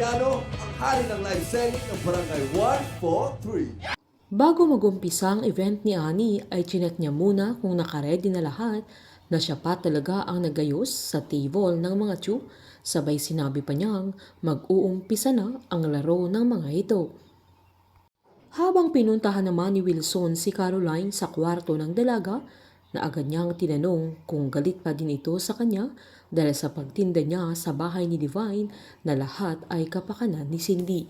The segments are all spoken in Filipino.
Mariano, ang hari ng live selling ng Barangay 143. Bago mag-umpisa ang event ni Ani ay chinek niya muna kung nakaredy na lahat na siya pa talaga ang nagayos sa table ng mga tiyo. Sabay sinabi pa niyang mag-uumpisa na ang laro ng mga ito. Habang pinuntahan naman ni Wilson si Caroline sa kwarto ng dalaga, na agad niyang tinanong kung galit pa din ito sa kanya dahil sa pagtinda niya sa bahay ni Divine na lahat ay kapakanan ni Cindy.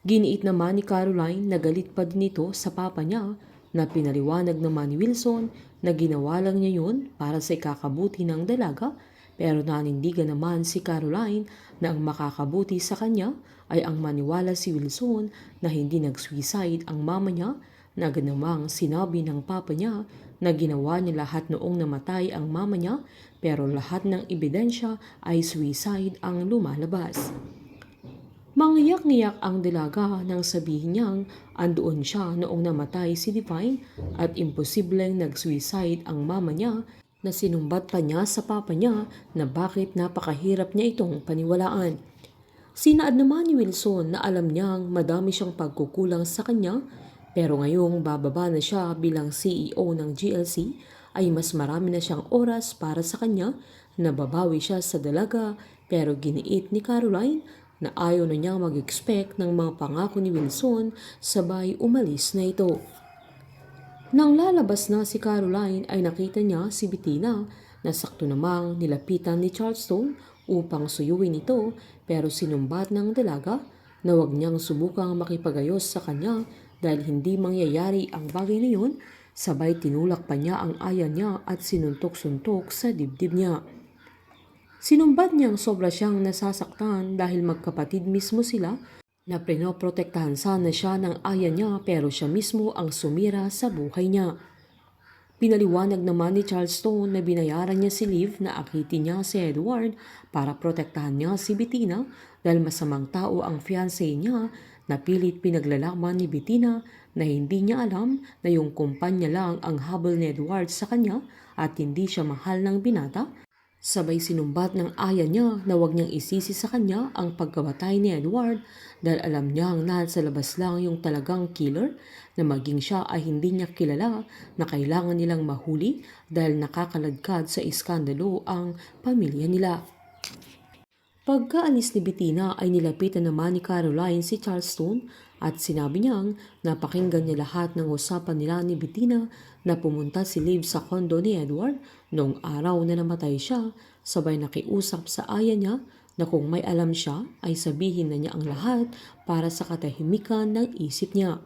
Giniit naman ni Caroline na galit pa din ito sa papa niya na pinaliwanag naman ni Wilson na ginawa lang niya yun para sa ikakabuti ng dalaga, pero nanindigan naman si Caroline na ang makakabuti sa kanya ay ang maniwala si Wilson na hindi nag-suicide ang mama niya, na ganamang sinabi ng papa niya na ginawa niya lahat noong namatay ang mama niya, pero lahat ng ebidensya ay suicide ang lumalabas. Mangyak-ngiyak ang dalaga nang sabihin niyang andoon siya noong namatay si Divine at imposibleng nag-suicide ang mama niya, na sinumbat pa niya sa papa niya na bakit napakahirap niya itong paniwalaan. Sinaad naman ni Wilson na alam niyang madami siyang pagkukulang sa kanya, pero ngayong bababa na siya bilang CEO ng GLC ay mas marami na siyang oras para sa kanya. Nababawi siya sa dalaga, pero giniit ni Caroline na ayaw na niyang mag-expect ng mga pangako ni Wilson, sabay umalis na ito. Nang lalabas na si Caroline ay nakita niya si Bettina na sakto namang nilapitan ni Charleston upang suyuin ito, pero sinumbat ng dalaga na huwag niyang subukang makipagayos sa kanya dahil hindi mangyayari ang bagay na yun. Sabay tinulak pa niya ang aya niya at sinuntok-suntok sa dibdib niya. Sinumbat niyang sobra siyang nasasaktan dahil magkapatid mismo sila, na pinoprotektahan sana siya ng aya niya pero siya mismo ang sumira sa buhay niya. Pinaliwanag naman ni Charleston na binayaran niya si Liv na akitin niya si Edward para protektahan niya si Bettina dahil masamang tao ang fiancé niya, na pilit pinaglalaman ni Bettina na hindi niya alam na yung kumpanya lang ang habol ni Edward sa kanya at hindi siya mahal ng binata. Sabay sinumbat ng aya niya na huwag niyang isisi sa kanya ang pagkamatay ni Edward dahil alam niyang nasa labas lang yung talagang killer, na maging siya ay hindi niya kilala, na kailangan nilang mahuli dahil nakakaladkad sa iskandalo ang pamilya nila. Pagkaalis ni Bettina ay nilapitan naman ni Caroline si Charleston at sinabi niyang napakinggan niya lahat ng usapan nila ni Bettina na pumunta si Liv sa kondo ni Edward noong araw na namatay siya, sabay nakiusap sa aya niya na kung may alam siya ay sabihin na niya ang lahat para sa katahimikan ng isip niya.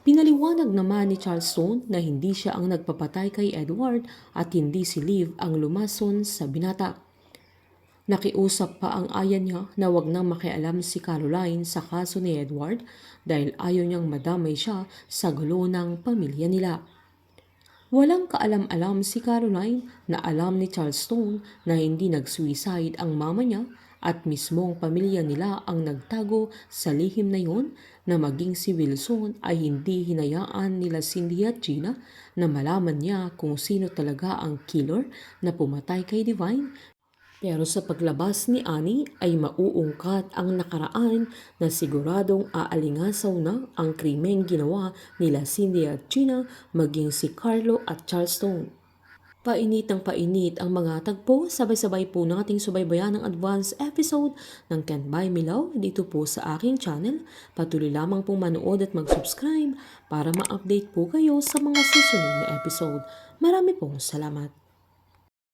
Pinaliwanag naman ni Charleston na hindi siya ang nagpapatay kay Edward at hindi si Liv ang lumason sa binata. Nakiusap pa ang aya niya na wag nang makialam si Caroline sa kaso ni Edward dahil ayaw niyang madamay siya sa gulo ng pamilya nila. Walang kaalam-alam si Caroline na alam ni Charleston na hindi nag-suicide ang mama niya at mismong pamilya nila ang nagtago sa lihim na yun, na maging si Wilson ay hindi hinayaan nila Cindy at Gina na malaman niya kung sino talaga ang killer na pumatay kay Divine. Pero sa paglabas ni Annie ay mauungkat ang nakaraan na siguradong aalingasaw na ang krimeng ginawa nila Cindy at Gina, maging si Carlo at Charleston. Painit ng painit ang mga tagpo, sabay-sabay po nating subaybayan ang advance episode ng Can't Buy Me Love dito po sa aking channel. Patuloy lamang pong manood at mag-subscribe para ma-update po kayo sa mga susunod na episode. Marami pong salamat.